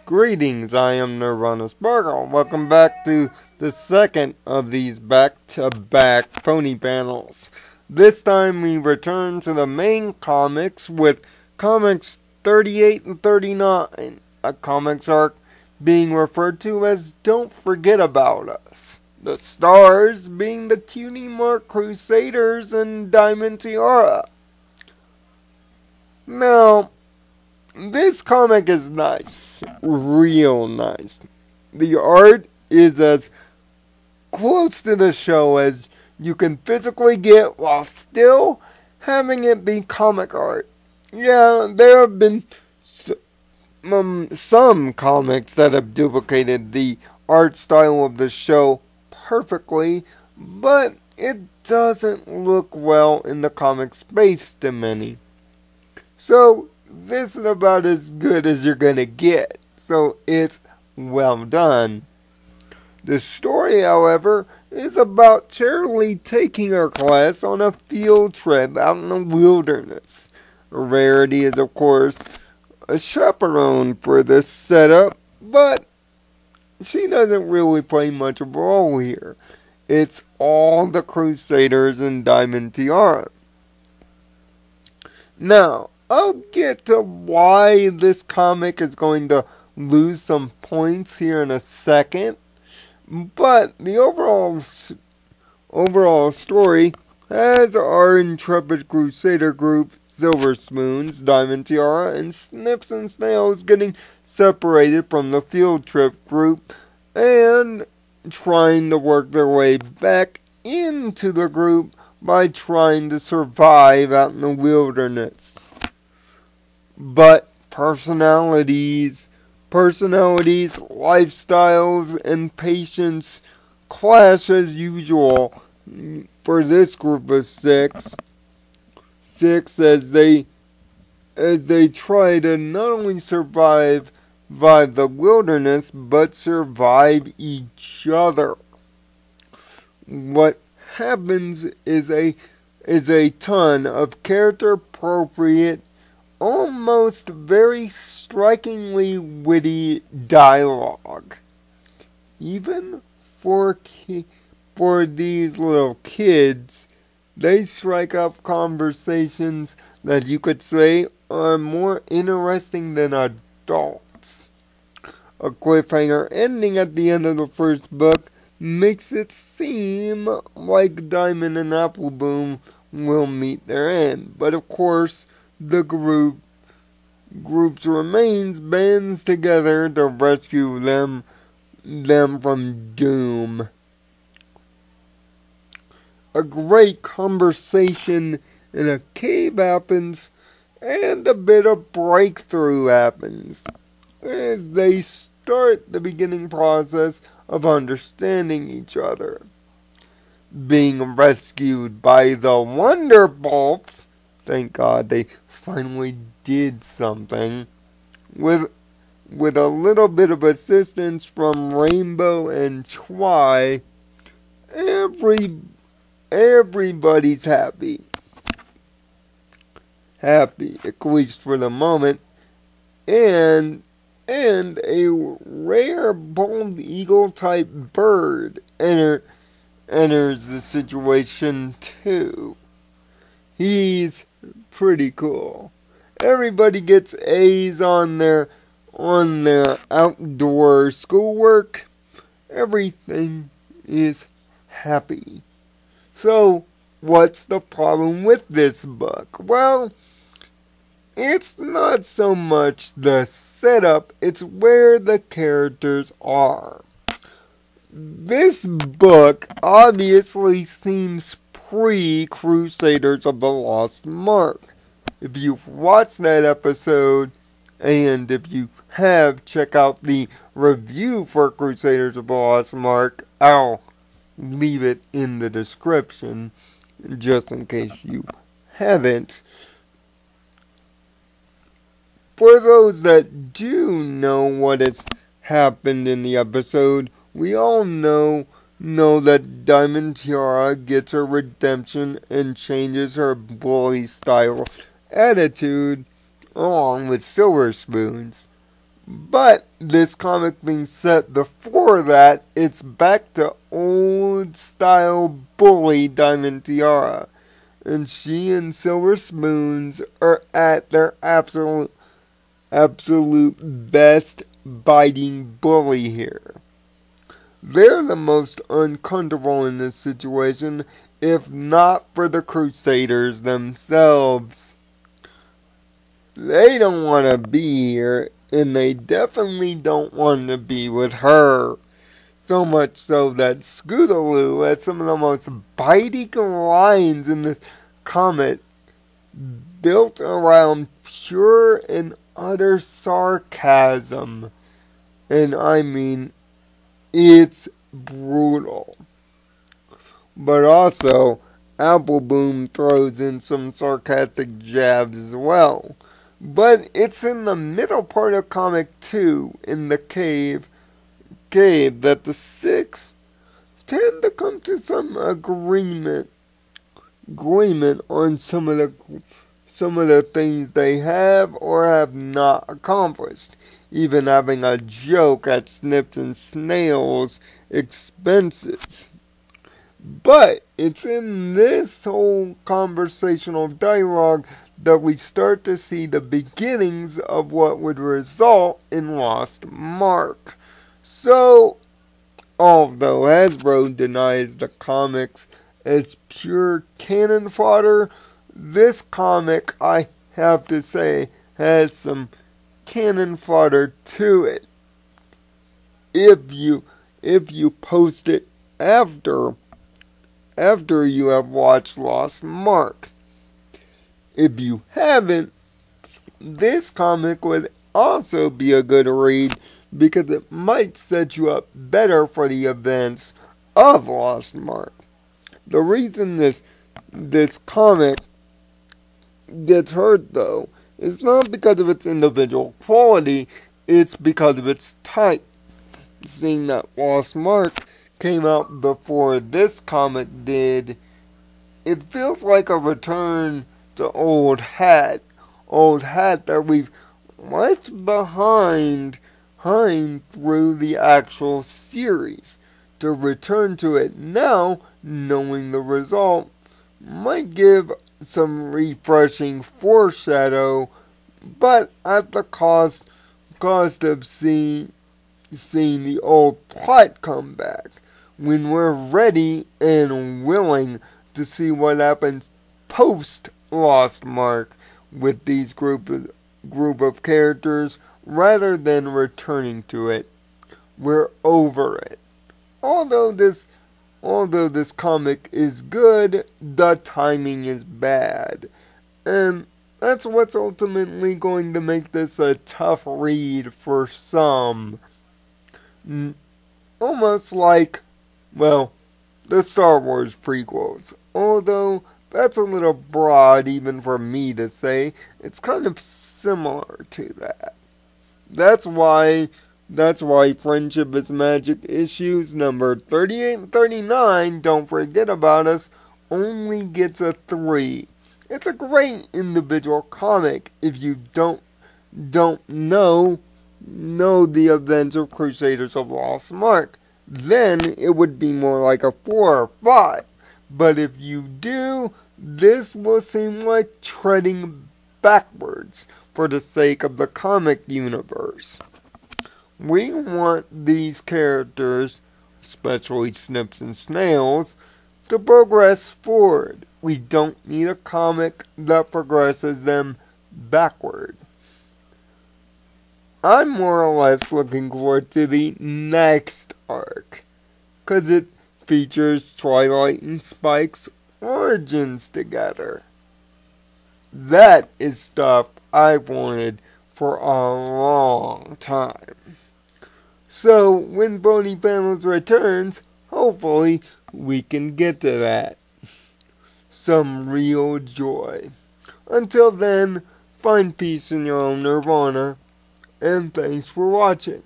Greetings, I am Nirvana Sparkle. Welcome back to the second of these back-to-back pony panels. This time we return to the main comics with comics 38 and 39, a comics arc being referred to as Don't Forget About Us. The stars being the Cutie Mark Crusaders and Diamond Tiara. Now, this comic is nice, real nice. The art is as close to the show as you can physically get while still having it be comic art. Yeah, there have been some comics that have duplicated the art style of the show perfectly, but it doesn't look well in the comic space to many. So, this is about as good as you're gonna get, so it's well done. The story, however, is about Charlie taking her class on a field trip out in the wilderness. Rarity is, of course, a chaperone for this setup, but she doesn't really play much of a role here. It's all the Crusaders and Diamond Tiara. Now, I'll get to why this comic is going to lose some points here in a second, but the overall story has our intrepid Crusader group, Silver Spoons, Diamond Tiara, and Snips and Snails getting separated from the field trip group and trying to work their way back into the group by trying to survive out in the wilderness. But personalities, lifestyles, and patience clash as usual for this group of six as they try to not only survive the wilderness, but survive each other. What happens is a ton of character appropriate, almost very strikingly witty dialogue. Even for these little kids, they strike up conversations that you could say are more interesting than adults. A cliffhanger ending at the end of the first book makes it seem like Diamond and Appleboom will meet their end, but of course, the group's remains bands together to rescue them from doom. A great conversation in a cave happens, and a bit of breakthrough happens as they start the beginning process of understanding each other. Being rescued by the Wonderbolts, thank God they finally did something, with a little bit of assistance from Rainbow and Twy, everybody's happy. Happy, at least for the moment, and a rare bald eagle type bird enters the situation too. He's pretty cool. Everybody gets A's on their outdoor schoolwork. Everything is happy. So, what's the problem with this book? Well, it's not so much the setup, it's where the characters are. This book obviously seems pre-Crusaders of the Lost Mark. If you've watched that episode, and if you have, check out the review for Crusaders of the Lost Mark. I'll leave it in the description, just in case you haven't. For those that do know what has happened in the episode, we all know that Diamond Tiara gets her redemption and changes her bully style attitude along with Silver Spoons. But this comic being set before that, it's back to old style bully Diamond Tiara. And she and Silver Spoons are at their absolute best biting bully here. They're the most uncomfortable in this situation, if not for the Crusaders themselves. They don't want to be here, and they definitely don't want to be with her. So much so that Scootaloo has some of the most biting lines in this comic, built around pure and utter sarcasm. And I mean, it's brutal. But also, Appleboom throws in some sarcastic jabs as well. But it's in the middle part of comic 2, in the cave, that the six tend to come to some agreement on some of the things they have or have not accomplished. Even having a joke at Snips and Snails' expenses. But it's in this whole conversational dialogue that we start to see the beginnings of what would result in Lost Mark. So, although Hasbro denies the comics as pure cannon fodder, this comic, I have to say, has some cannon fodder to it. If you post it after you have watched Lost Mark. If you haven't, this comic would also be a good read because it might set you up better for the events of Lost Mark. The reason this comic gets hurt, though, is not because of its individual quality, it's because of its type. Seeing that Lost Mark came out before this comic did, it feels like a return to old hat that we've left behind through the actual series. To return to it now, knowing the result, might give some refreshing foreshadow, but at the cost of seeing the old plot come back. When we're ready and willing to see what happens post Lost Mark with these group of characters, rather than returning to it. We're over it. Although this comic is good, the timing is bad. And that's what's ultimately going to make this a tough read for some. Almost like, well, the Star Wars prequels. Although that's a little broad even for me to say. It's kind of similar to that. That's why Friendship is Magic issues number 38 and 39, Don't Forget About Us, only gets a 3. It's a great individual comic if you don't know the events of Crusaders of Lost Mark. Then it would be more like a 4 or 5. But if you do, this will seem like treading backwards for the sake of the comic universe. We want these characters, especially Snips and Snails, to progress forward. We don't need a comic that progresses them backward. I'm more or less looking forward to the next arc, because it features Twilight and Spike's origins together. That is stuff I've wanted for a long time. So, when Brony Panels returns, hopefully we can get to that. Some real joy. Until then, find peace in your own nirvana, and thanks for watching.